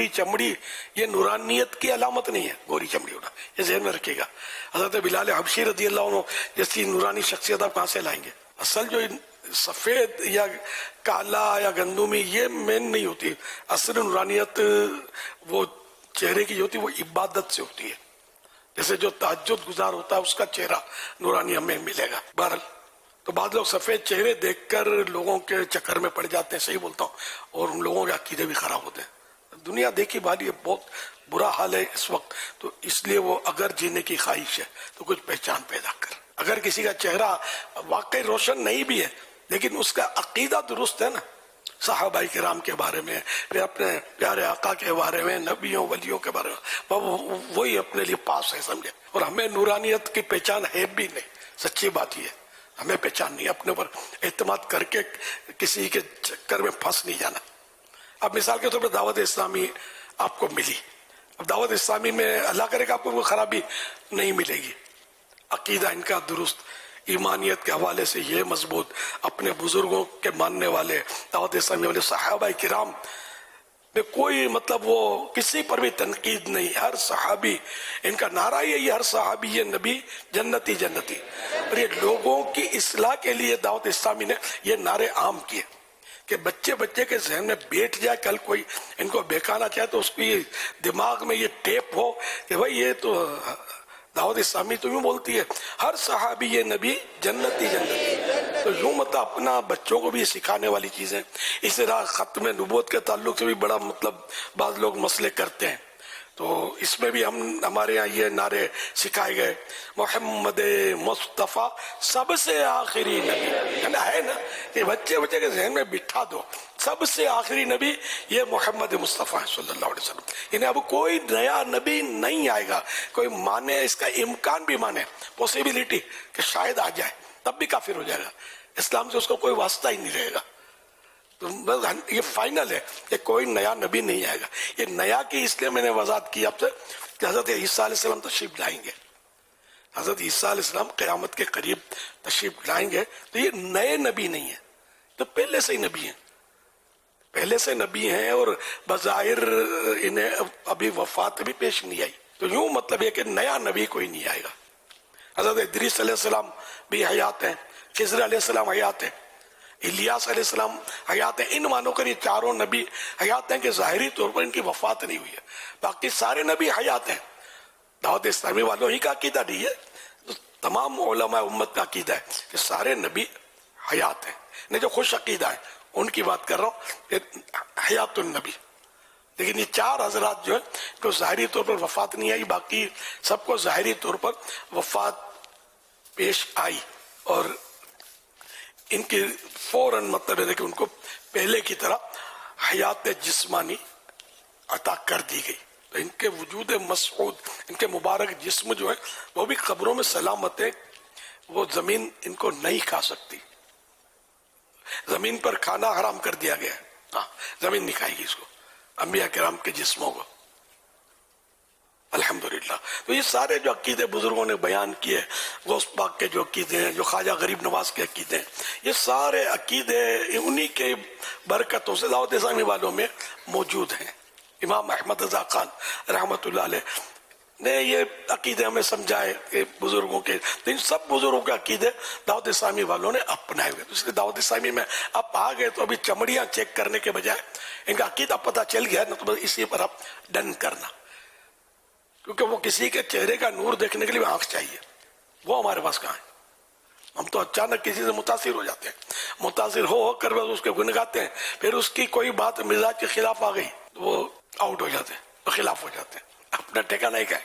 گوری چمڑی یہ نورانیت کی علامت نہیں ہے، گوری چمڑی ہونا، یہ ذہن میں رکھیے گا۔ حضرت بلال حبشی رضی اللہ عنہ جیسی نورانی شخصیت آپ کہاں سے لائیں گے؟ اصل جو سفید یا کالا یا گندمی یہ مین نہیں ہوتی، اصل نورانیت وہ چہرے کی ہوتی، وہ عبادت سے ہوتی ہے۔ جیسے جو تہجد گزار ہوتا ہے اس کا چہرہ نورانی ہمیں ملے گا۔ بہرحال تو بعض لوگ سفید چہرے دیکھ کر لوگوں کے چکر میں پڑ جاتے ہیں، صحیح بولتا ہوں، اور ان لوگوں کے عقیدے بھی خراب ہوتے ہیں۔ دنیا دیکھی بھالی ہے، بہت برا حال ہے اس وقت، تو اس لیے وہ اگر جینے کی خواہش ہے تو کچھ پہچان پیدا کر۔ اگر کسی کا چہرہ واقعی روشن نہیں بھی ہے لیکن اس کا عقیدہ درست ہے نا، صحابہ کرام کے بارے میں، پھر اپنے پیارے آقا کے بارے میں، نبیوں ولیوں کے بارے میں، وہی اپنے لیے پاس ہے، سمجھے۔ اور ہمیں نورانیت کی پہچان ہے بھی نہیں، سچی بات یہ ہے، ہمیں پہچان نہیں، اپنے اوپر اعتماد کر کے کسی کے چکر میں پھنس نہیں جانا۔ اب مثال کے طور پر دعوت اسلامی آپ کو ملی، اب دعوت اسلامی میں اللہ کرے کہ آپ کو کوئی خرابی نہیں ملے گی، عقیدہ ان کا درست، ایمانیت کے حوالے سے یہ مضبوط، اپنے بزرگوں کے ماننے والے، دعوت اسلامی والے صحابہ کرام میں کوئی مطلب وہ کسی پر بھی تنقید نہیں، ہر صحابی ان کا نعرہ یہ ہر صحابی یہ نبی جنتی جنتی، اور یہ لوگوں کی اصلاح کے لیے دعوت اسلامی نے یہ نعرے عام کیے کہ بچے کے ذہن میں بیٹھ جائے، کل کوئی ان کو بہکانا چاہے تو اس کی دماغ میں یہ ٹیپ ہو کہ بھائی یہ تو دعوت اسلامی تو یوں بولتی ہے ہر صحابی یہ نبی جنتی جنتی، تو یوں مطلب اپنا بچوں کو بھی سکھانے والی چیزیں۔ اس طرح ختم نبوت کے تعلق سے بھی بڑا مطلب بعض لوگ مسئلے کرتے ہیں، تو اس میں بھی ہمارے یہاں یہ نعرے سکھائے گئے، محمد مصطفیٰ سب سے آخری نبی، ہے نا، کہ بچے کے ذہن میں بٹھا دو، سب سے آخری نبی یہ محمد مصطفیٰ صلی اللہ علیہ وسلم، یعنی اب کوئی نیا نبی نہیں آئے گا، کوئی مانے اس کا امکان بھی مانے، پوسیبلٹی کہ شاید آ جائے، تب بھی کافر ہو جائے گا، اسلام سے اس کو کوئی واسطہ ہی نہیں رہے گا۔ تو یہ فائنل ہے کہ کوئی نیا نبی نہیں آئے گا۔ یہ نیا کی اس لیے میں نے وضاحت کی آپ سے کہ حضرت عیسیٰ علیہ السلام تشریف لائیں گے، حضرت عیسیٰ علیہ السلام قیامت کے قریب تشریف لائیں گے، تو یہ نئے نبی نہیں ہیں، تو پہلے سے ہی نبی ہیں، پہلے سے نبی ہیں، اور بظاہر انہیں ابھی وفات بھی پیش نہیں آئی، تو یوں مطلب یہ کہ نیا نبی کوئی نہیں آئے گا۔ حضرت ادریس علیہ السلام بھی حیات ہیں، خضر علیہ السلام حیات ہیں، الیاس علیہ السلام حیات ہیں، ان مانو کر یہ چاروں نبی حیات ہیں کہ ظاہری طور پر ان کی وفات نہیں ہوئی ہے، باقی سارے نبی حیات ہیں۔ دعوت اسلامی والوں ہی کا عقیدہ نہیں ہے، تو تمام علماء امت کا عقیدہ ہے کہ سارے نبی حیات ہیں، نہیں جو خوش عقیدہ ہیں ان کی بات کر رہا ہوں کہ حیات النبی، لیکن یہ چار حضرات جو ہیں کہ ظاہری طور پر وفات نہیں آئی، باقی سب کو ظاہری طور پر وفات پیش آئی، اور ان کی فوراً مطلب ہے کہ ان کو پہلے کی طرح حیات جسمانی عطا کر دی گئی، تو ان کے وجود مسعود، ان کے مبارک جسم جو ہے وہ بھی قبروں میں سلامت ہے، وہ زمین ان کو نہیں کھا سکتی، زمین پر کھانا حرام کر دیا گیا ہے، ہاں زمین نہیں کھائے گی اس کو، انبیاء کرام کے جسموں کو، الحمدللہ۔ تو یہ سارے جو عقیدے بزرگوں نے بیان کیے، غوث پاک کے جو عقیدے ہیں، جو خواجہ غریب نواز کے عقیدے ہیں، یہ سارے عقیدے انہی کے برکتوں سے دعوت اسلامی والوں میں موجود ہیں۔ امام احمد رضا خان رحمۃ اللہ علیہ نے یہ عقیدے ہمیں سمجھائے کہ بزرگوں کے، تو ان سب بزرگوں کے عقیدے دعوت اسلامی والوں نے اپنائے ہوئے، اس لیے دعوت اسلامی میں آپ آ گئے تو ابھی چمڑیاں چیک کرنے کے بجائے ان کا عقیدہ پتہ چل گیا نا، تو بس اسی پر آپ ڈن کرنا، کیونکہ وہ کسی کے چہرے کا نور دیکھنے کے لیے آنکھ چاہیے، وہ ہمارے پاس کہاں ہے؟ ہم تو اچانک کسی سے متاثر ہو جاتے ہیں، متاثر ہو کر بس اس کے گنگاتے ہیں، پھر اس کی کوئی بات مزاج کے خلاف آ گئی تو وہ آؤٹ ہو جاتے ہیں، خلاف ہو جاتے ہیں، اپنا ٹھکانہ نہیں کا ہے۔